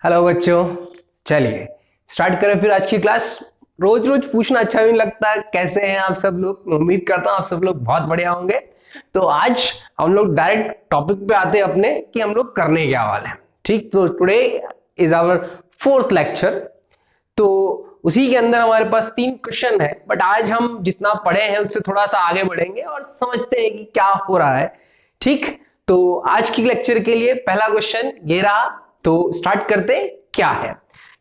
Hello बच्चों, चलिए start करें फिर आज की क्लास। रोज रोज पूछना अच्छा भी नहीं लगता। कैसे हैं आप सब लोग? उम्मीद करता हूं आप सब लोग बहुत बढ़िया होंगे। तो आज हम लोग डायरेक्ट टॉपिक पे आते हैं अपने कि हम लोग करने क्या वाले हैं। ठीक, तो today is our fourth lecture. तो उसी के अंदर हमारे पास 3 क्वेश्चन है, बट आज हम जितना पढ़े हैं उससे थोड़ा सा आगे बढ़ेंगे और समझते हैं कि क्या हो रहा है। ठीक, तो आज की लेक्चर के लिए पहला क्वेश्चन ये रहा। तो स्टार्ट करते हैं क्या है।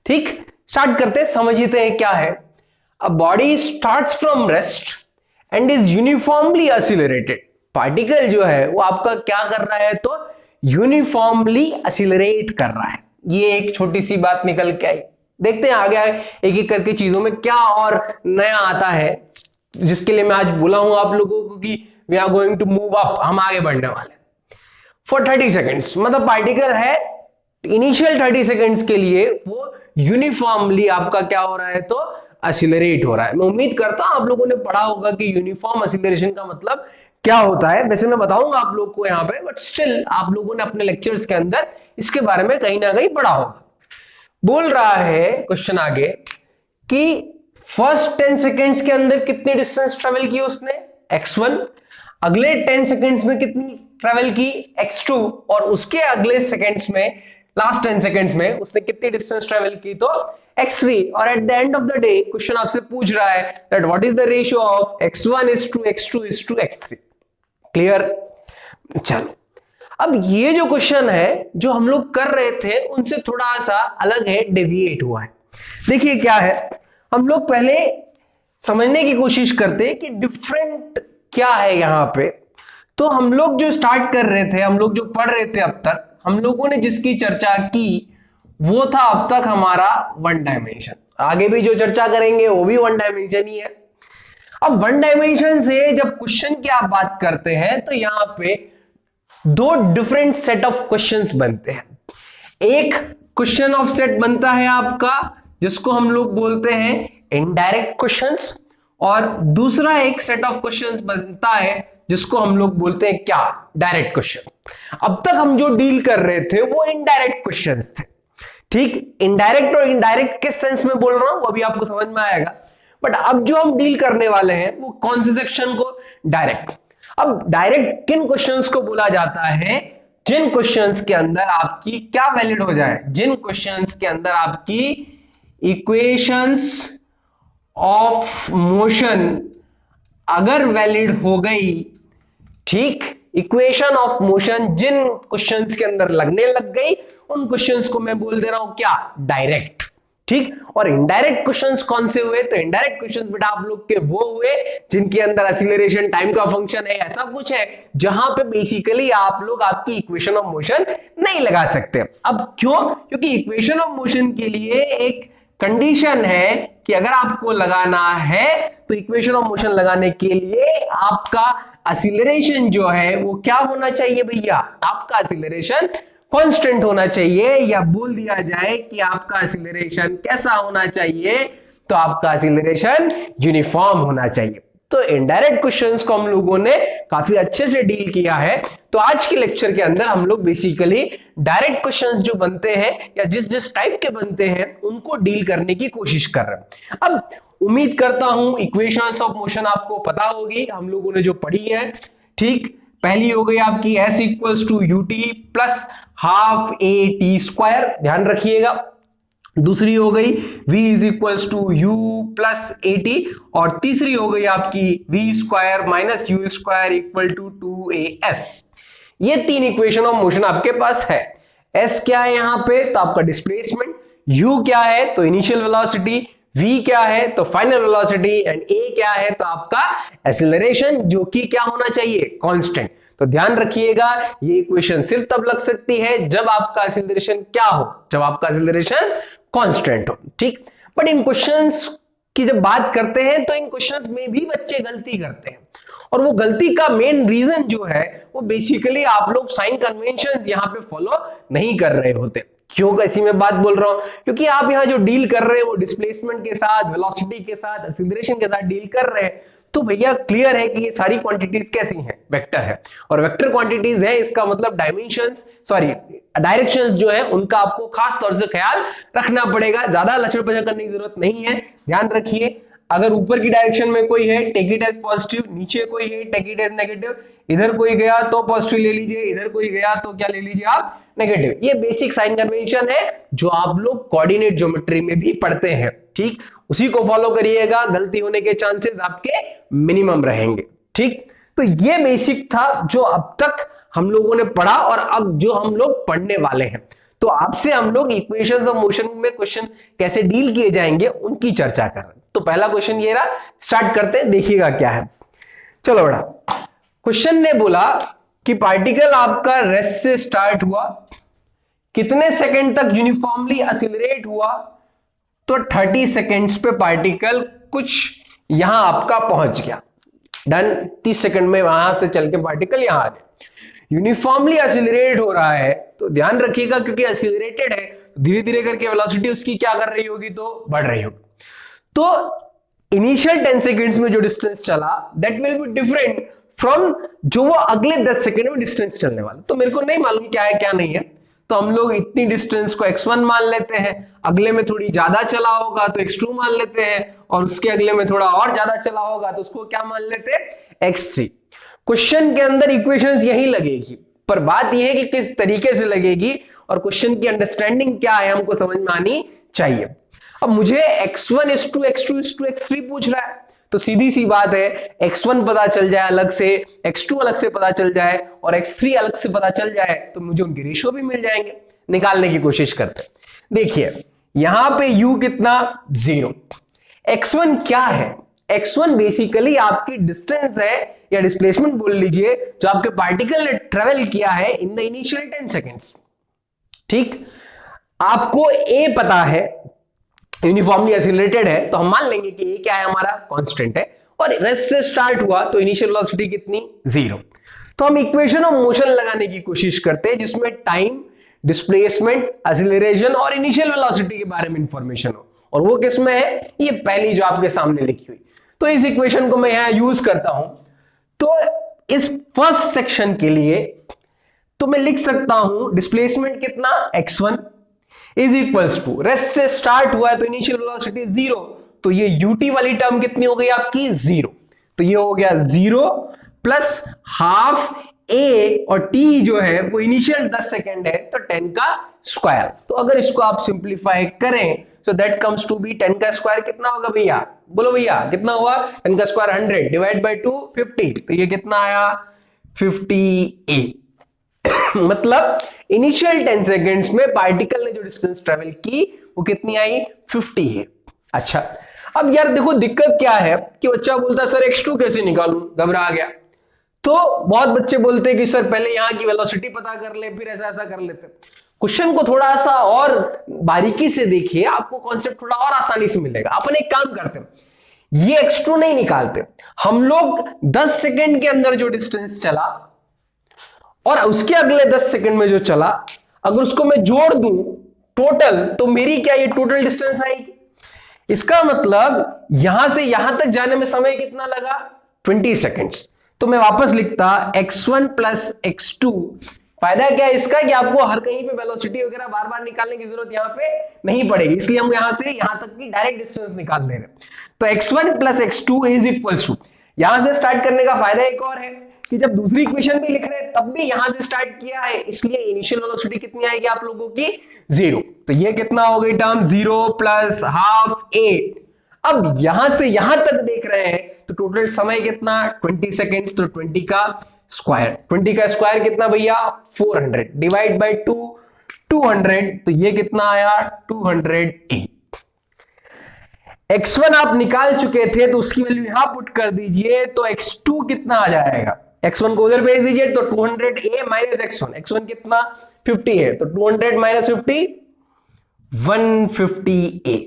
ठीक, स्टार्ट करते हैं, समझते हैं क्या है। A body starts from rest and is uniformly accelerated. Particle जो है वो आपका क्या कर रहा है? तो यूनिफॉर्मली असिलरेट कर रहा है। ये एक छोटी सी बात निकल के आई। देखते हैं आगे एक एक करके चीजों में क्या और नया आता है, जिसके लिए मैं आज बोला हूं आप लोगों को कि we are going to move up, हम आगे बढ़ने वाले फॉर 30 सेकेंड्स। मतलब पार्टिकल है, इनिशियल 30 सेकेंड्स के लिए वो यूनिफॉर्मली आपका क्या हो रहा है? तो असिलरेट हो रहा है। मैं उम्मीद करता हूं आप लोगों ने पढ़ा होगा कि यूनिफॉर्म असिलरेशन का मतलब क्या होता है। वैसे मैं बताऊंगा आप लोग को यहाँ पे, बट स्टिल आप लोगों ने अपने लेक्चर्स के अंदर इसके बारे में कहीं ना कहीं पढ़ा होगा। बोल रहा है क्वेश्चन आगे कि फर्स्ट 10 सेकेंड्स के अंदर कितनी डिस्टेंस ट्रेवल की उसने? x1। अगले 10 सेकेंड्स में कितनी ट्रेवल की? x2। और उसके अगले सेकेंड्स में, लास्ट 10 सेकेंड्स में उसने कितनी डिस्टेंस ट्रेवल की? तो x3। और at the end of the day question आपसे पूछ रहा है that what is the ratio of x1 is to x2 is to x3। Clear? चलो, अब ये जो क्वेश्चन है जो हम लोग कर रहे थे उनसे थोड़ा सा अलग है, डेविएट हुआ है। देखिए क्या है, हम लोग पहले समझने की कोशिश करते हैं कि डिफरेंट क्या है यहां पे। तो हम लोग जो स्टार्ट कर रहे थे, हम लोग जो पढ़ रहे थे अब तक, हम लोगों ने जिसकी चर्चा की वो था अब तक हमारा वन डायमेंशन। आगे भी जो चर्चा करेंगे वो भी वन डायमेंशन ही है। अब वन डायमेंशन से जब क्वेश्चन की आप बात करते हैं तो यहां पे दो डिफरेंट सेट ऑफ क्वेश्चंस बनते हैं। एक क्वेश्चन ऑफ सेट बनता है आपका जिसको हम लोग बोलते हैं इनडायरेक्ट क्वेश्चंस, और दूसरा एक सेट ऑफ क्वेश्चंस बनता है जिसको हम लोग बोलते हैं क्या? Direct question. अब तक हम जो डील कर रहे थे वो इनडायरेक्ट क्वेश्चंस थे। ठीक, इनडायरेक्ट और इनडायरेक्ट किस सेंस में बोल रहा हूं वो अभी आपको समझ में आएगा। बट अब जो हम डील करने वाले हैं वो कौन से सेक्शन को? डायरेक्ट। अब डायरेक्ट किन क्वेश्चंस को बोला जाता है? जिन क्वेश्चंस के अंदर आपकी क्या वैलिड हो जाए? जिन क्वेश्चंस के अंदर आपकी इक्वेशंस ऑफ मोशन अगर वैलिड हो गई। ठीक, इक्वेशन ऑफ मोशन जिन क्वेश्चंस के अंदर लगने लग गई उन क्वेश्चंस को मैं बोल दे रहा हूं क्या? डायरेक्ट। ठीक, और इनडायरेक्ट क्वेश्चंस कौन से हुए? तो इनडायरेक्ट क्वेश्चंस बेटा आप लोग के वो हुए जिनके अंदर एक्सीलरेशन टाइम का फंक्शन है, ऐसा कुछ है जहां पे बेसिकली आप लोग आपकी इक्वेशन ऑफ मोशन नहीं लगा सकते। अब क्यों? क्योंकि इक्वेशन ऑफ मोशन के लिए एक कंडीशन है कि अगर आपको लगाना है तो इक्वेशन ऑफ मोशन लगाने के लिए आपका एक्सीलरेशन जो है वो क्या होना चाहिए भैया? आपका एक्सीलरेशन कांस्टेंट होना चाहिए, या बोल दिया जाए कि आपका एक्सीलरेशन कैसा होना चाहिए? तो आपका एक्सीलरेशन यूनिफॉर्म होना चाहिए। तो इनडायरेक्ट क्वेश्चंस को हम लोगों ने काफी अच्छे से डील किया है। तो आज के लेक्चर के अंदर हम लोग बेसिकली डायरेक्ट क्वेश्चंस जो बनते हैं या जिस जिस टाइप के बनते हैं उनको डील करने की कोशिश कर रहे हैं। अब उम्मीद करता हूं इक्वेशंस ऑफ मोशन आपको पता होगी, हम लोगों ने जो पढ़ी है। ठीक, पहली हो गई आपकी s equals to u t plus half a t square, ध्यान रखिएगा। दूसरी हो गई v is equals to u plus a t, और तीसरी हो गई आपकी v square minus u square equal to 2as। ये 3 इक्वेशन ऑफ मोशन आपके पास है। s क्या है यहां पे? तो आपका डिस्प्लेसमेंट। u क्या है? तो इनिशियल वेलोसिटी। v क्या है? तो फाइनल वेलोसिटी। एंड a क्या है? तो आपका एक्सीलरेशन, जो कि क्या होना चाहिए? कांस्टेंट। तो ध्यान रखिएगा ये इक्वेशन सिर्फ तब लग सकती है जब आपका एक्सीलरेशन क्या हो? जब आपका एक्सीलरेशन कांस्टेंट हो। ठीक, बट इन क्वेश्चंस की जब बात करते हैं तो इन क्वेश्चंस में भी बच्चे गलती करते हैं, और वो गलती का मेन रीजन जो है वो बेसिकली आप लोग साइन कन्वेंशंस यहां पे फॉलो नहीं कर रहे होते। क्यों कैसी मैं बात बोल रहा हूं? क्योंकि आप यहां जो डील कर रहे हैं वो डिस्प्लेसमेंट के साथ, वेलोसिटी के साथ, एक्सीलरेशन के साथ डील कर रहे हैं। तो भैया क्लियर है कि ये सारी क्वांटिटीज कैसी हैं? वेक्टर है, और वेक्टर क्वांटिटीज है, इसका मतलब डायमेंशंस, सॉरी डायरेक्शंस जो है उनका आपको खास तौर से ख्याल रखना पड़ेगा, ज्यादा लचड़ पचड़ करने की जरूरत नहीं है। ध्यान रखिए, अगर ऊपर की डायरेक्शन में कोई है टेक इट एज पॉजिटिव, नीचे कोई है टेक इट एज नेगेटिव, इधर कोई गया तो पॉजिटिव ले लीजिए, इधर कोई गया तो क्या ले लीजिए आप, नेगेटिव। ये बेसिक साइन कन्वेंशन है जो आप लोग कोऑर्डिनेट ज्योमेट्री में भी पढ़ते हैं, ठीक, उसी को फॉलो करिएगा, गलती होने के चांसेस आपके मिनिमम रहेंगे, ठीक। तो ये बेसिक था जो अब तक हम लोगों ने पढ़ा और अब जो हम लोग पढ़ने वाले हैं। तो आपसे हम लोग इक्वेशंस ऑफ मोशन में क्वेश्चन कैसे डील किए जाएंगे उनकी चर्चा कर रहे हैं। तो पहला क्वेश्चन ये रहा, स्टार्ट करते हैं, देखिएगा क्या है। चलो बेटा, क्वेश्चन ने बोला कि पार्टिकल आपका रेस्ट से स्टार्ट हुआ, कितने सेकंड तक यूनिफॉर्मली एक्सीलरेट हुआ, तो 30 सेकंड्स पे पार्टिकल कुछ यहां आपका पहुंच गया, डन। 30 सेकंड में वहां से चल के पार्टिकल यहां आ गया, यूनिफॉर्मली एक्सीलरेट हो रहा है। तो ध्यान रखिएगा क्योंकि एक्सीलरेटेड है, धीरे धीरे करके वेलोसिटी उसकी क्या कर रही होगी, तो बढ़ रही होगी। तो इनिशियल 10 सेकंड्स में जो डिस्टेंस चला that will be different from जो वो अगले 10 सेकंड में डिस्टेंस चलने वाला। तो मेरे को नहीं मालूम क्या है क्या नहीं है, तो हम लोग इतनी डिस्टेंस को x1 मान लेते हैं, अगले में थोड़ी ज्यादा चला होगा तो x2 मान लेते हैं, और उसके अगले में थोड़ा और ज्यादा चला होगा तो उसको क्या मान लेते हैं, x3। क्वेश्चन के अंदर इक्वेशंस यही लगेगी, पर बात यह है कि किस तरीके से लगेगी और क्वेश्चन की अंडरस्टैंडिंग क्या है हमको समझ में आनी चाहिए। अब मुझे x1 is to x2 is to x3 पूछ रहा है, तो सीधी सी बात है, x1 पता चल जाए अलग से, x2 अलग से पता चल जाए और x3 अलग से पता चल जाए तो मुझे उनके रेशियो भी मिल जाएंगे। निकालने की कोशिश करते हैं। देखिए यहां पे u कितना, 0। x1 क्या है, x1 बेसिकली आपकी डिस्टेंस है या डिस्प्लेसमेंट बोल लीजिए जो आपके पार्टिकल ने ट्रेवल किया है इन द इनिशियल 10 सेकेंड्स, ठीक। आपको a पता है, यूनिफॉर्मली एक्सीलरेटेड है, तो हम मान लेंगे कि ये क्या है, हमारा कांस्टेंट है, और रेस्ट से स्टार्ट हुआ तो इनिशियल वेलोसिटी कितनी, 0। तो हम इक्वेशन ऑफ मोशन लगाने की कोशिश करते हैं जिसमें टाइम, डिस्प्लेसमेंट, एक्सीलरेशन और इनिशियल वेलोसिटी के बारे में इंफॉर्मेशन हो, और वो किस में है, ये पहली जो आपके सामने लिखी हुई। तो इस इक्वेशन को मैं यहां यूज करता हूं। तो इस फर्स्ट सेक्शन के लिए तो मैं लिख सकता हूं डिस्प्लेसमेंट कितना, x1 is equals to, rest से स्टार्ट हुआ है तो इनिशियल वेलोसिटी 0, तो ये ut वाली टर्म कितनी हो गई आपकी, 0। तो ये हो गया 0 प्लस हाफ a, और t जो है वो इनिशियल 10 सेकेंड है तो 10 का स्क्वायर। तो अगर इसको आप सिंप्लीफाई करें तो दैट कम्स टू बी 10 का स्क्वायर कितना होगा भैया, बोलो भैया कितना हुआ, 10 का स्क्वायर 100 डिवाइड बाय 2 50, तो ये कितना आया 50a। मतलब इनिशियल 10 सेकेंड्स में पार्टिकल ने जो डिस्टेंस ट्रेवल की वो कितनी आई, 50 है। अच्छा अब यार देखो दिक्कत क्या है कि बच्चा बोलता है सर x2 कैसे निकालूं, घबरा गया। तो बहुत बच्चे बोलते हैं कि सर पहले यहां की वेलोसिटी पता कर ले फिर ऐसा ऐसा कर लेते। क्वेश्चन को थोड़ा सा और बारीकी से देखिए, आपको कॉन्सेप्ट थोड़ा और आसानी से मिलेगा। अपन एक काम करते हैं, ये x2 नहीं निकालते, हम लोग 10 सेकेंड के अंदर जो डिस्टेंस चला और उसके अगले 10 सेकंड में जो चला, अगर उसको मैं जोड़ दूं टोटल, तो मेरी क्या ये टोटल डिस्टेंस आएगी। इसका मतलब यहां से यहां तक जाने में समय कितना लगा, 20 सेकंड्स। तो मैं वापस लिखता x1 प्लस x2। फायदा क्या है इसका कि आपको हर कहीं पे वेलोसिटी वगैरह बार बार निकालने की जरूरत यहाँ पे नहीं पड़ेगी, इसलिए हम यहां से यहां तक की डायरेक्ट डिस्टेंस निकाल ले रहे हैं। तो x1 plus x2 is equals to, यहां से स्टार्ट करने का फायदा एक और है कि जब दूसरी इक्वेशन भी लिख रहे हैं तब भी यहां से स्टार्ट किया है, इसलिए इनिशियल वेलोसिटी कितनी आएगी आप लोगों की, 0। तो ये कितना हो गई टर्म, 0 प्लस हाफ a। अब यहां से यहां तक देख रहे हैं तो टोटल समय कितना, 20 सेकेंड्स, तो 20 का स्क्वायर, 20 का स्क्वायर कितना भैया, 400 डिवाइड बाय 2 200, तो ये कितना आया 200a। x1 आप निकाल चुके थे तो उसकी वैल्यू यहां पुट कर दीजिए, तो x2 कितना आ जाएगा, x1 को उधर भेज दीजिए, तो 200a माइनस x1, x1 कितना 50 है, तो 200 माइनस 50 150a।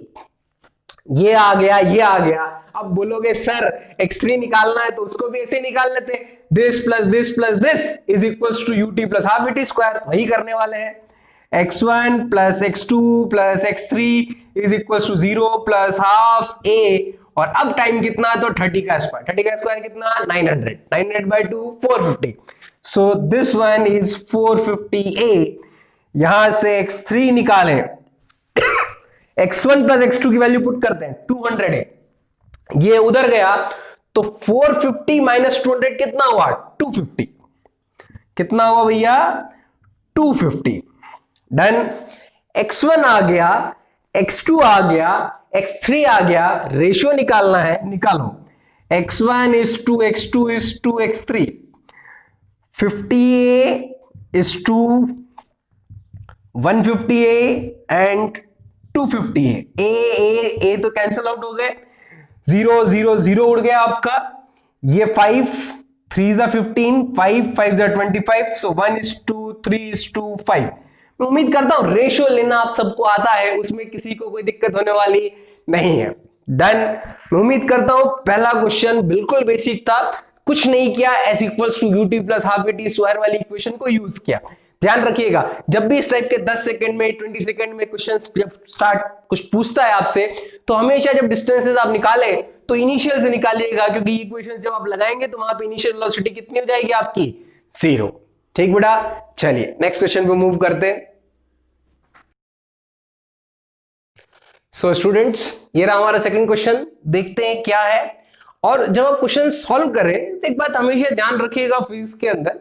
ये आ गया, ये आ गया। अब बोलोगे सर x3 निकालना है तो उसको भी ऐसे निकाल लेते, this plus this plus this is equals to ut plus half it square, वही करने वाले हैं। x1 plus x2 plus x3 is equals to 0 plus half a, और अब टाइम कितना, तो 30 का स्क्वायर, 30 का स्क्वायर कितना 900, 900 by 2 450, so this one is 450a। यहां से x3 निकाले, x1 प्लस x2 की वैल्यू पुट करते हैं, 200 है, ये उधर गया तो 450 माइनस 200 कितना हुआ? 250। कितना हुआ भैया? 250। डन। x1 आ गया, x2 आ गया, x3 आ गया, रेशियो निकालना है, निकालो। x1 is to x2 is to x3, 50a is to 150a and 250a। ए तो कैंसिल आउट हो गए, 0 0 0 उड़ गया आपका, ये 5 3 जा 15, 5 5 जा 25, सो 1 is to 3 is to 5। मैं उम्मीद करता हूं रेशियो लेना आप सबको आता है, उसमें किसी को कोई दिक्कत होने वाली नहीं है। डन। मैं उम्मीद करता हूं पहला क्वेश्चन बिल्कुल बेसिक था, कुछ नहीं किया, s equals to ut plus half at square वाली इक्वेशन को यूज किया। ध्यान रखिएगा, जब भी इस टाइप के 10 सेकंड में 20 सेकंड में क्वेश्चन जब स्टार्ट कुछ पूछता है आपसे, तो हमेशा जब डिस्टेंसेस आप निकाले तो इनिशियल से निकालिएगा, क्योंकि इक्वेशन जब आप लगाएंगे तो वहां पे इनिशियल वेलोसिटी कितनी हो जाएगी आपकी? 0। ठीक बेटा, चलिए नेक्स्ट क्वेश्चन पे मूव करते हैं। सो स्टूडेंट्स, ये रहा हमारा सेकंड क्वेश्चन, देखते हैं क्या है। और जब आप क्वेश्चन सॉल्व करें तो एक बात हमेशा ध्यान रखिएगा फिजिक्स के अंदर,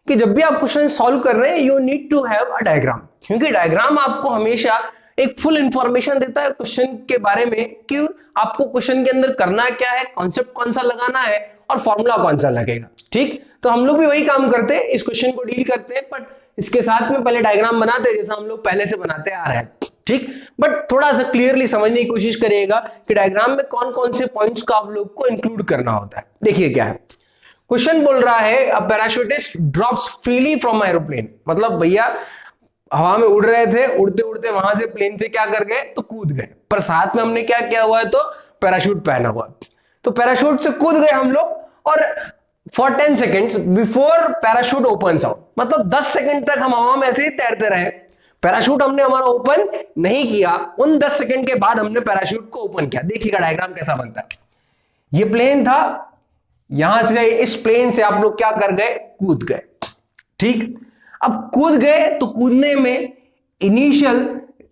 कि जब भी आप क्वेश्चन सॉल्व कर रहे हैं you need to have a diagram, क्योंकि डायग्राम आपको हमेशा एक फुल इंफॉर्मेशन देता है क्वेश्चन के बारे में, कि आपको क्वेश्चन के अंदर करना क्या है, कॉन्सेप्ट कौन सा लगाना है और फॉर्मूला कौन सा लगेगा। ठीक, तो हम लोग भी वही काम करते हैं, इस क्वेश्चन को डील करते हैं, बट इसके साथ में पहले डायग्राम बनाते हैं जैसा हम लोग पहले से बनाते आ रहे हैं। ठीक, बट थोड़ा सा क्लियरली समझने की कोशिश करिएगा कि डायग्राम में कौन कौन से पॉइंट्स का आप लोग को इंक्लूड करना होता है। देखिए क्या है क्वेश्चन, बोल रहा है a parachutist drops freely from aeroplane, मतलब भैया हवा में उड़ रहे थे, उड़ते उड़ते वहां से प्लेन से क्या कर गए? तो कूद गए, पर साथ में हमने क्या किया हुआ है? तो पैराशूट पहना हुआ। तो पैराशूट से कूद गए हम लोग, और for 10 seconds before parachute opens out, मतलब 10 सेकंड तक हम हवा में ऐसे ही तैरते रहे, पैराशूट हमने हमारा ओपन नहीं किया। उन 10 सेकंड के बाद हमने पैराशूट को ओपन किया। देखिएगा डायग्राम कैसा बनता है। ये प्लेन था, यहां से इस प्लेन से आप लोग क्या कर गए? कूद गए। ठीक, अब कूद गए तो कूदने में इनिशियल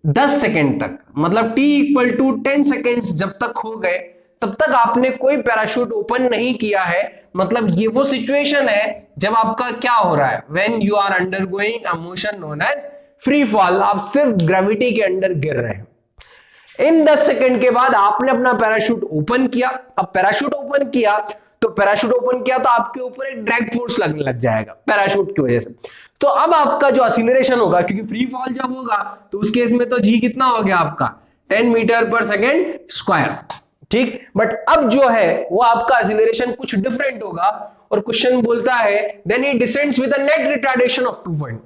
10 सेकंड तक, मतलब t इक्वल टू 10 सेकेंड्स जब तक हो गए तब तक आपने कोई पैराशूट ओपन नहीं किया है। मतलब ये वो सिचुएशन है जब आपका क्या हो रहा है? When you are undergoing a motion known as free fall, आप सिर्फ ग्रेविटी के अंडर गिर रहे हैं। इन 10 सेकंड के बाद आपने अपना पैराशूट ओपन किया। अब पैराशूट ओपन किया तो आपके ऊपर एक ड्रैग फोर्स लगने लग जाएगा पैराशूट की वजह से। तो अब आपका जो एक्सीलरेशन होगा, क्योंकि फ्री फॉल जब होगा तो उस केस में तो जी कितना हो गया आपका? 10 मीटर पर सेकेंड स्क्वायर। ठीक, बट अब जो है वो आपका एक्सीलरेशन कुछ डिफरेंट होगा, और क्वेश्चन बोलता है then he descends with a net retardation of 2 point.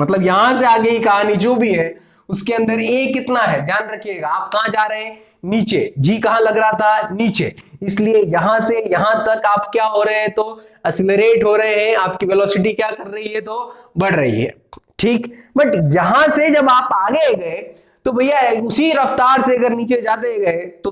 मतलब यहां से आगे की कहानी जो भी है उसके अंदर ए कितना है? ध्यान रखिएगा, आप कहां जा रहे हैं? नीचे। जी कहां लग रहा था? नीचे, इसलिए यहां से यहां तक आप क्या हो रहे हैं? तो एक्सीलरेट हो रहे हैं, आपकी वेलोसिटी क्या कर रही है? तो बढ़ रही है। ठीक, बट यहां से जब आप आगे गए तो भैया उसी रफ्तार से अगर नीचे जाते गए तो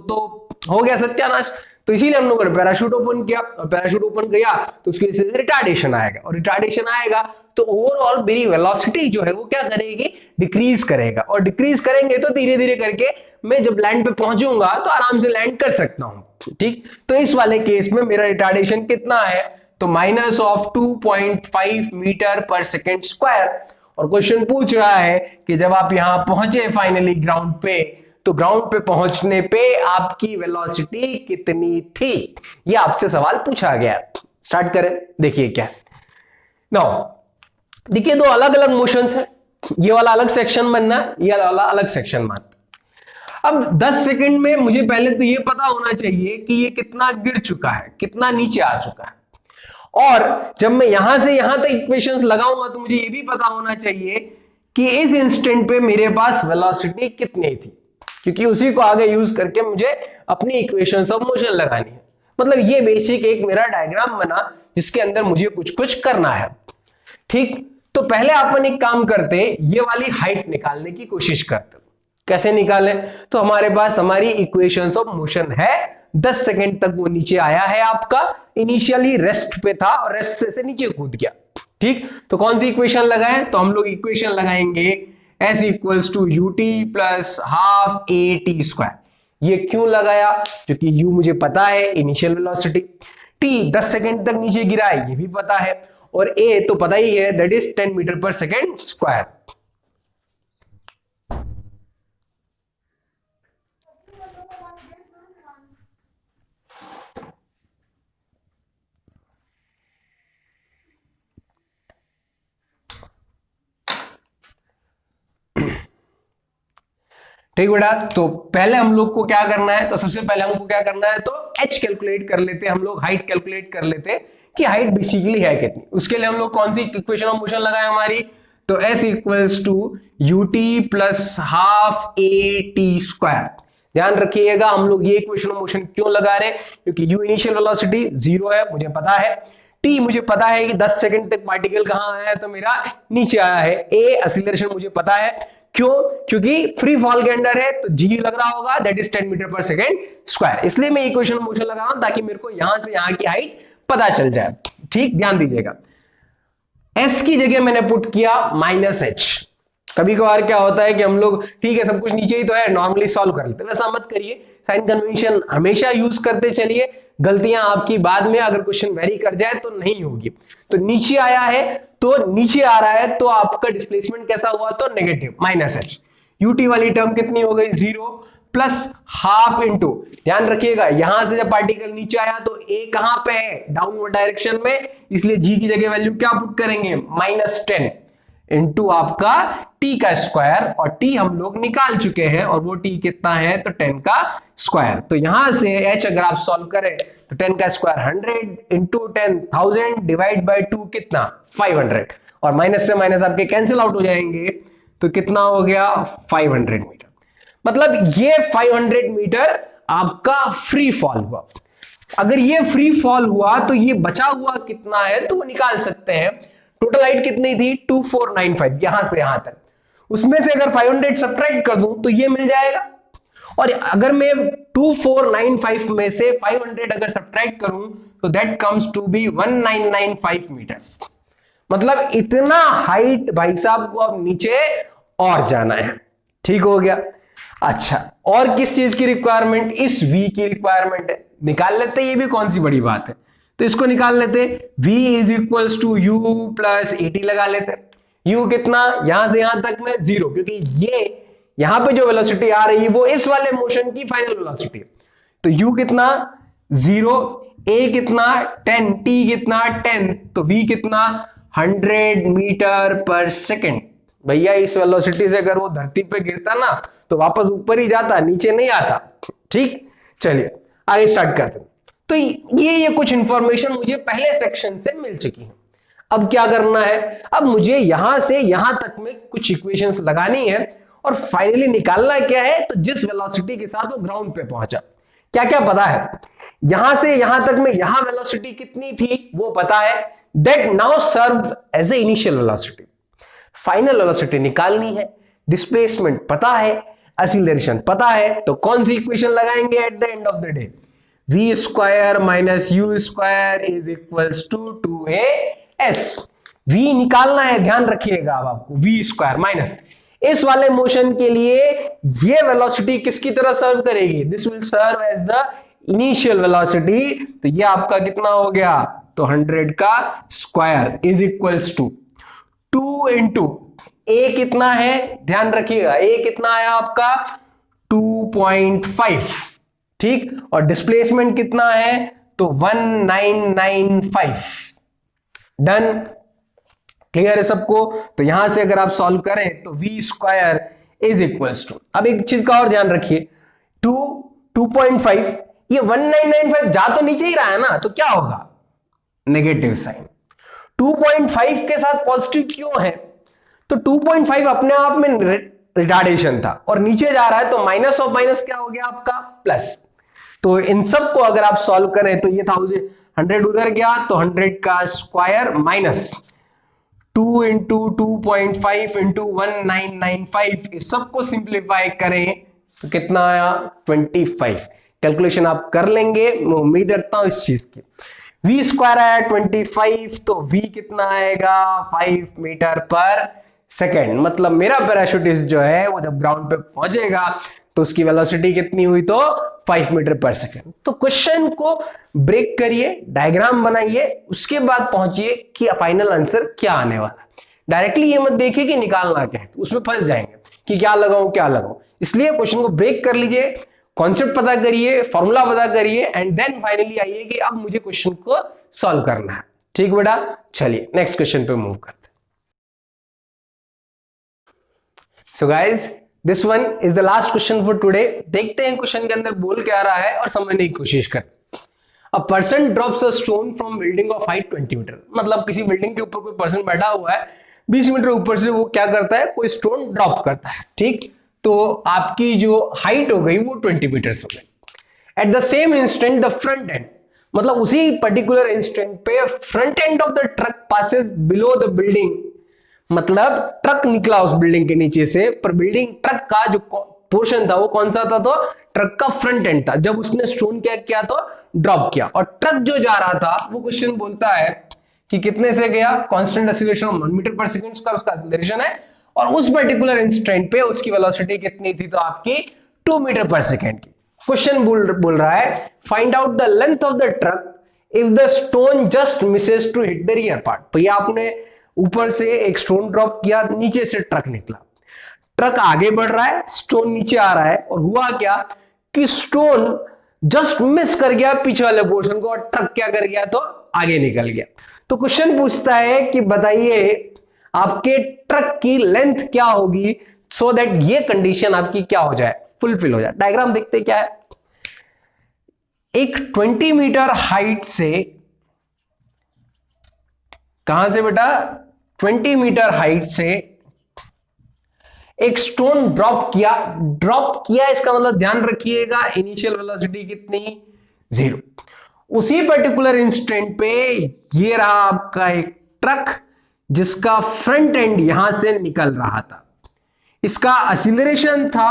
हो गया सत्यानाश। तो इसीलिए हम लोगों ने पैराशूट ओपन किया, और पैराशूट ओपन गया तो उसकी वजह से रिटार्डेशन आएगा, और रिटार्डेशन आएगा तो ओवरऑल मेरी वेलोसिटी जो है वो क्या करेगी? डिक्रीज करेगा, और डिक्रीज करेंगे तो धीरे धीरे करके मैं जब लैंड पे पहुंचूंगा तो आराम से लैंड कर सकता हूं। ठीक, तो इस वाले केस में मेरा रिटार्डेशन कितना है? तो माइनस ऑफ 2.5 मीटर पर सेकेंड स्क्वायर। और क्वेश्चन पूछ रहा है कि जब आप यहां पहुंचे फाइनली ग्राउंड पे, तो ग्राउंड पे पहुंचने पे आपकी वेलोसिटी कितनी थी? ये आपसे सवाल पूछा गया। स्टार्ट करें, देखिए क्या नाउ। देखिए दो अलग अलग मोशंस है, ये वाला अलग सेक्शन बनना, ये वाला अलग सेक्शन बनना। अब 10 सेकंड में मुझे पहले तो ये पता होना चाहिए कि ये कितना गिर चुका है, कितना नीचे आ चुका है, और जब मैं यहां से यहां तक इक्वेशंस लगाऊंगा तो मुझे ये भी पता होना चाहिए कि इस इंस्टेंट पे मेरे पास वेलोसिटी कितनी थी, क्योंकि उसी को आगे यूज करके मुझे अपनी इक्वेशंस ऑफ मोशन लगानी है। मतलब ये बेसिक एक मेरा डायग्राम बना जिसके अंदर मुझे कुछ कुछ करना है। ठीक, तो पहले अपन एक काम करते, ये वाली हाइट निकालने की कोशिश करते। कैसे निकालें? तो हमारे पास हमारी इक्वेशंस ऑफ मोशन है, 10 सेकंड तक वो नीचे आया है आपका, इनिशियली रेस्ट पे था और रेस्ट से नीचे कूद गया। ठीक, तो कौन सी इक्वेशन लगाएं? तो हम लोग इक्वेशन लगाएंगे s equals to u t plus half a t square. ये क्यों लगाया? क्योंकि u मुझे पता है, इनिशियल वेलोसिटी, t 10 सेकंड तक नीचे गिरा है ये भी पता है, और a तो पता ही है, दैट इज 10 मीटर पर सेकेंड स्क्वायर। ठीक बेटा, तो पहले हम लोग को क्या करना है? तो सबसे पहले हमको क्या करना है? तो h कैलकुलेट कर लेते, हम लोग हाइट कैलकुलेट कर लेते कि हाइट बेसिकली है कितनी। उसके लिए हम लोग कौन सी इक्वेशन ऑफ मोशन लगाए हमारी? तो s equals to u t plus half a t square. ध्यान रखिएगा, हम लोग ये इक्वेशन ऑफ मोशन क्यों लगा रहे हैं? क्योंकि u इनिशियल वेलोसिटी 0 है, मुझे पता है, t मुझे पता है कि 10 सेकंड तक पार्टिकल कहां आया है, तो मेरा नीचे आया है, a एक्सीलरेशन मुझे पता है, क्यों? क्योंकि फ्री फॉल के अंडर है, तो g लग रहा होगा, दैट इज 10 मीटर पर सेकेंड स्क्वायर। इसलिए मैं इक्वेशन ऑफ मोशन लगा रहा हूं ताकि मेरे को यहां से यहां की हाइट पता चल जाए। ठीक, ध्यान दीजिएगा, s की जगह मैंने पुट किया -h। कभी कभार क्या होता है कि हम लोग, ठीक है सब कुछ नीचे ही तो है, नॉर्मली सॉल्व कर लेते हैं, वैसा मत करिए, साइन कन्वेंशन हमेशा यूज करते चलिए, गलतियां आपकी बाद में अगर क्वेश्चन वेरी कर जाए तो नहीं होगी। तो नीचे आया है, तो नीचे आ रहा है, तो आपका डिस्प्लेसमेंट कैसा हुआ? तो नेगेटिव -h। यूटी वाली टर्म कितनी हो गई? 0 प्लस हाफ इंटू, ध्यान रखिएगा यहां से जब पार्टिकल नीचे आया तो a कहां पे है? डाउनवर्ड डायरेक्शन में, इसलिए g की जगह वैल्यू क्या पुट करेंगे? -10 इंटू आपका t का स्क्वायर, और t हम लोग निकाल चुके हैं, और वो t कितना है? तो 10 का स्क्वायर। तो यहां से h अगर आप सॉल्व करें तो 10 का स्क्वायर 100 इंटू 10,000 डिवाइड बाई 2 कितना? 500, और माइनस से माइनस आपके कैंसिल आउट हो जाएंगे, तो कितना हो गया? 500 मीटर। मतलब ये 500 मीटर आपका फ्री फॉल हुआ। अगर ये फ्री फॉल हुआ तो ये बचा हुआ कितना है तो वो निकाल सकते हैं। टोटल हाइट कितनी थी? 2495, यहां से यहां तक, उसमें से अगर 500 सब्ट्रैक्ट कर दूं तो ये मिल जाएगा, और अगर मैं 2495 में से 500 अगर सब्ट्रैक्ट करूं तो that comes to be 1995 metres. मतलब इतना हाइट भाई साहब को अब नीचे और जाना है। ठीक हो गया। अच्छा, और किस चीज की रिक्वायरमेंट? इस v की रिक्वायरमेंट है, निकाल लेते, ये भी कौन सी बड़ी बात है, तो इसको निकाल लेते। v is equals to u plus a t लगा लेते। u कितना? यहां से यहां तक में 0, क्योंकि ये यहां पे जो वेलोसिटी आ रही है वो इस वाले मोशन की फाइनल वेलोसिटी है, तो u कितना? 0, a कितना? 10, t कितना? 10, तो v कितना? 100 मीटर पर सेकेंड। भैया इस वेलोसिटी से अगर वो धरती पे गिरता ना तो वापस ऊपर ही जाता, नीचे नहीं आता। ठीक, चलिए आगे स्टार्ट करते हैं। तो ये कुछ इंफॉर्मेशन मुझे पहले सेक्शन से मिल चुकी है। अब क्या करना है? अब मुझे यहां से यहां तक में कुछ इक्वेशंस लगानी है, और फाइनली निकालना क्या है? तो जिस वेलोसिटी के साथ वो ग्राउंड पे पहुंचा, क्या क्या पता है? यहां से यहां तक में यहां वेलोसिटी कितनी थी वो पता है, that now serve as a initial velocity. Final velocity निकालनी है, डिस्प्लेसमेंट पता है, एक्सीलरेशन पता है, तो कौन सी इक्वेशन लगाएंगे at the end of the day? v square minus u square is equals to 2as। v निकालना है, ध्यान रखिएगा अब आपको, v स्क्वायर माइनस इस वाले मोशन के लिए ये वेलोसिटी किसकी तरह सर्व करेगी? This will serve as the initial velocity. तो ये आपका कितना हो गया? तो 100 का square is equals to 2 into a कितना है? ध्यान रखिएगा a कितना आया आपका? 2.5। ठीक, और डिस्प्लेसमेंट कितना है? तो 1995। डन, क्लियर है सबको? तो यहां से अगर आप सॉल्व करें तो v square is equals to, अब एक चीज का और ध्यान रखिए, 2.5, ये 1995 जा तो नीचे ही रहा है ना, तो क्या होगा? Negative sign. 2.5 के साथ पॉजिटिव क्यों है? तो 2.5 अपने आप में रिटार्डेशन था, और नीचे जा रहा है तो माइनस ऑफ माइनस क्या हो गया आपका? प्लस। तो इन सब को अगर आप सॉल्व करें तो ये 100 उधर गया, तो 100 का स्क्वायर माइनस 2 इंटू 2.5 इंटू 1995, इस सबको सिंप्लीफाई करें तो कितना आया? 25। कैलकुलेशन आप कर लेंगे, मैं उम्मीद रखता हूं इस चीज की। v स्क्वायर आया 25, तो v कितना आएगा 5 मीटर पर सेकेंड। मतलब मेरा पैराशूटिस्ट जो है वो जब ग्राउंड पे पहुंचेगा तो उसकी वेलोसिटी कितनी हुई, तो 5 मीटर पर सेकेंड। तो क्वेश्चन को ब्रेक करिए, डायग्राम बनाइए, उसके बाद पहुंचिए कि फाइनल आंसर क्या आने वाला है। डायरेक्टली ये मत देखिए कि निकालना क्या है, उसमें फंस जाएंगे कि क्या लगाऊं क्या लगाऊं। इसलिए क्वेश्चन को ब्रेक कर लीजिए, कॉन्सेप्ट पता करिए, फॉर्मूला पता करिए, एंड देन फाइनली आइए कि अब मुझे क्वेश्चन को सॉल्व करना है। ठीक बेटा, चलिए नेक्स्ट क्वेश्चन पे मूव करते हैं। So guys, this one is the last question for today. देखते हैं क्वेश्चन के अंदर बोल क्या रहा है और समझने की कोशिश करते हैं। A person drops a stone from building of height 20 metre. मतलब किसी बिल्डिंग के ऊपर कोई पर्सन बैठा हुआ है, 20 मीटर ऊपर से वो क्या करता है, कोई स्टोन ड्रॉप करता है। ठीक, तो आपकी जो हाइट हो गई वो 20 मीटर्स हो गई। At the same instant the front end, मतलब उसी पर्टिकुलर इंस्टेंट पे front end of the truck passes below the building. मतलब ट्रक निकला उस बिल्डिंग के नीचे से, पर बिल्डिंग ट्रक का जो पोर्शन था वो कौन सा था, तो ट्रक का फ्रंट एंड था जब उसने स्टोन क्या किया, तो ड्रॉप किया। और ट्रक जो जा रहा था वो क्वेश्चन बोलता है कि कितने से गया, कांस्टेंट एक्सीलरेशन 1 मीटर पर सेकंड का उसका एक्सीलरेशन है, और उस पर्टिकुलर इंस्टेंट पे उसकी वेलोसिटी कितनी थी, तो आपकी 2 मीटर पर सेकंड की। क्वेश्चन बोल रहा है find out the length of the truck if the stone just misses to hit the rear part. भैया आपने ऊपर से एक स्टोन ड्रॉप किया, नीचे से ट्रक निकला, ट्रक आगे बढ़ रहा है, स्टोन नीचे आ रहा है, और हुआ क्या कि स्टोन जस्ट मिस कर गया पीछे वाले पोर्शन को, और ट्रक क्या कर गया, तो आगे निकल गया। तो क्वेश्चन पूछता है कि बताइए आपके ट्रक की लेंथ क्या होगी सो दैट ये कंडीशन आपकी क्या हो जाए, फुलफिल हो जाए। डायग्राम देखते क्या है। एक 20 मीटर हाइट से, कहां से बेटा, 20 मीटर हाइट से एक स्टोन ड्रॉप किया इसका मतलब ध्यान रखिएगा इनिशियल वेलोसिटी कितनी, 0। उसी पर्टिकुलर इंस्टेंट पे ये रहा आपका एक ट्रक जिसका फ्रंट एंड यहां से निकल रहा था, इसका एक्सीलरेशन था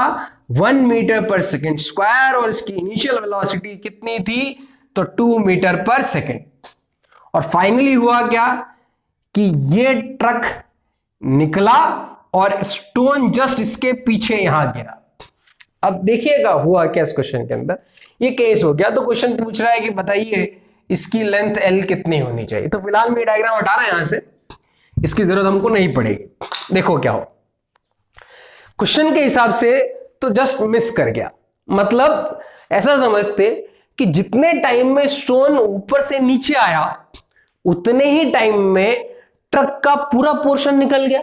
1 मीटर पर सेकेंड स्क्वायर, और इसकी इनिशियल वेलोसिटी कितनी थी, तो 2 मीटर पर सेकेंड। और फाइनली हुआ क्या कि ये ट्रक निकला और स्टोन जस्ट इसके पीछे यहां गिरा। अब देखिएगा हुआ क्या इस क्वेश्चन के अंदर, ये केस हो गया। तो क्वेश्चन पूछ रहा है कि बताइए इसकी लेंथ L कितनी होनी चाहिए। तो फिलहाल मैं डायग्राम हटा रहा हूं यहां से, इसकी जरूरत हमको नहीं पड़ेगी। देखो क्या हो, क्वेश्चन के हिसाब से तो जस्ट मिस कर गया, मतलब ऐसा समझते कि जितने टाइम में स्टोन ऊपर से नीचे आया उतने ही टाइम में ट्रक का पूरा पोर्शन निकल गया।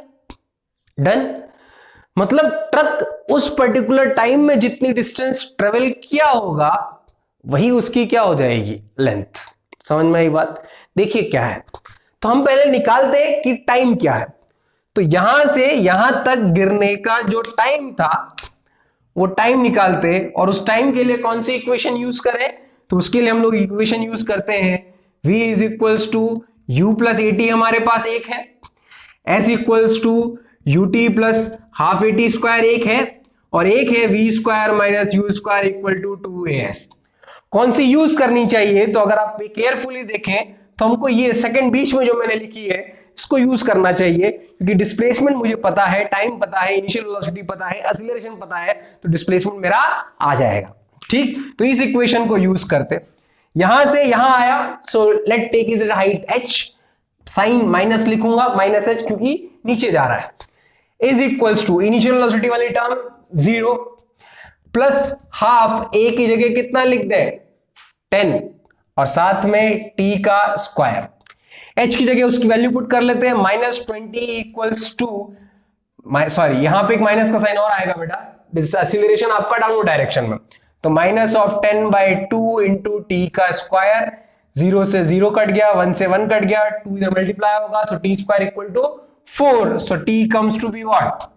डन, मतलब ट्रक उस पर्टिकुलर टाइम में जितनी डिस्टेंस ट्रेवल किया होगा वही उसकी क्या हो जाएगी, लेंथ। समझ में आई बात। देखिए क्या है, तो हम पहले निकालते हैं कि टाइम क्या है। तो यहां से यहां तक गिरने का जो टाइम था वो टाइम निकालते, और उस टाइम के लिए कौन सी इक्वेशन यूज करें, तो उसके लिए हम लोग इक्वेशन यूज करते हैं v is equals to u plus a t, हमारे पास एक है, s equals to u t plus half a t square एक है, और एक है v square minus u square equal to 2as। कौन सी यूज करनी चाहिए, तो अगर आप केयरफुली देखें तो हमको ये सेकंड बीच में जो मैंने लिखी है इसको यूज करना चाहिए, क्योंकि डिस्प्लेसमेंट मुझे पता है, टाइम पता है, इनिशियल वेलोसिटी पता है, एक्सीलरेशन पता है, तो डिस्प्लेसमेंट मेरा आ जाएगा। ठीक, तो इस इक्वेशन को यूज करते, यहां से यहां आया, so let take is height h, sign minus लिखूंगा, माइनस h क्योंकि नीचे जा रहा है, is equals to initial velocity वाली टर्म 0 प्लस हाफ a की जगह कितना लिख दे 10, और साथ में t का स्क्वायर, h की जगह उसकी वैल्यू पुट कर लेते हैं -20 इक्वल्स टू, सॉरी यहां पे एक माइनस का साइन और आएगा बेटा, एक्सीलरेशन आपका डाउनवर्ड डायरेक्शन में, तो -10/2 इंटू टी का स्क्वायर, 0 से 0 कट गया, 1 से 1 कट गया, 2 इधर मल्टीप्लाई होगा, so t square equal to 4, so t comes to be what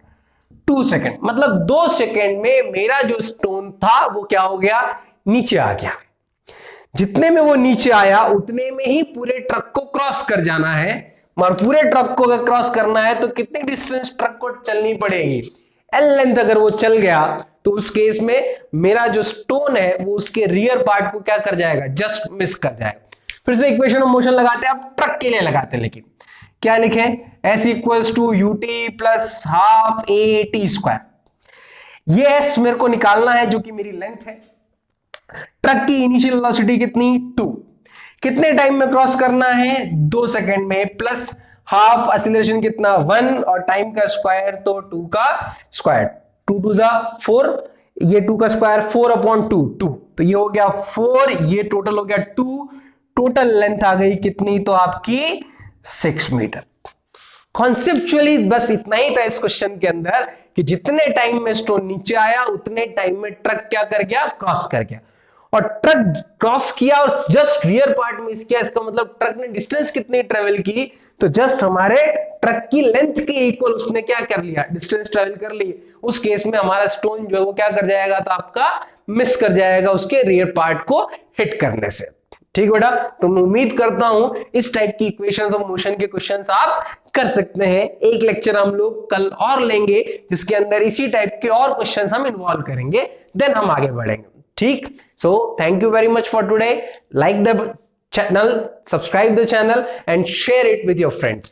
2 second. मतलब 2 सेकेंड में मेरा जो स्टोन था वो क्या हो गया, नीचे आ गया। जितने में वो नीचे आया उतने में ही पूरे ट्रक को क्रॉस कर जाना है, और पूरे ट्रक को अगर क्रॉस करना है तो कितनी डिस्टेंस ट्रक को चलनी पड़ेगी, एल लेंथ। अगर वो चल गया तो उस केस में मेरा जो स्टोन है वो उसके रियर पार्ट को क्या कर जाएगा, जस्ट मिस कर जाएगा। फिर से इक्वेशन ऑफ मोशन लगाते हैं, अब ट्रक के लिए लगाते हैं, लेकिन क्या लिखे, s equals to u t plus half a t square. ये s मेरे को निकालना है जो कि मेरी लेंथ है। ट्रक की इनिशियल वेलोसिटी कितनी 2, कितने टाइम में क्रॉस करना है 2 सेकंड में, प्लस हाफ एक्सीलरेशन कितना 1 और टाइम का स्क्वायर तो 2 का स्क्वायर, 2 2 जा 4, ये 2 का स्क्वायर 4 अपॉन 2 2, तो ये हो गया 4, ये टोटल हो गया 2, टोटल लेंथ आ गई कितनी तो आपकी 6 मीटर। कॉन्सेप्चुअली बस इतना ही था इस क्वेश्चन के अंदर कि जितने टाइम में स्टोन नीचे आया उतने टाइम में ट्रक क्या कर गया, क्रॉस कर गया, और ट्रक क्रॉस किया और जस्ट रियर पार्ट मिस किया। इसका मतलब ट्रक ने डिस्टेंस कितनी ट्रेवल की, तो जस्ट हमारे ट्रक की लेंथ के इक्वल उसने क्या कर लिया, डिस्टेंस ट्रेवल कर ली। उस केस में हमारा स्टोन जो है वो क्या कर जाएगा, तो आपका मिस कर जाएगा उसके रियर पार्ट को हिट करने से। ठीक बेटा, तो मैं उम्मीद करता हूं इस टाइप की इक्वेशंस ऑफ मोशन के क्वेश्चंस आप कर सकते हैं। एक लेक्चर हम लोग कल और लेंगे जिसके अंदर इसी टाइप के और क्वेश्चंस हम इन्वॉल्व करेंगे, देन हम आगे बढ़ेंगे। ठीक, so thank you very much for today. Like the channel, subscribe the channel and share it with your friends.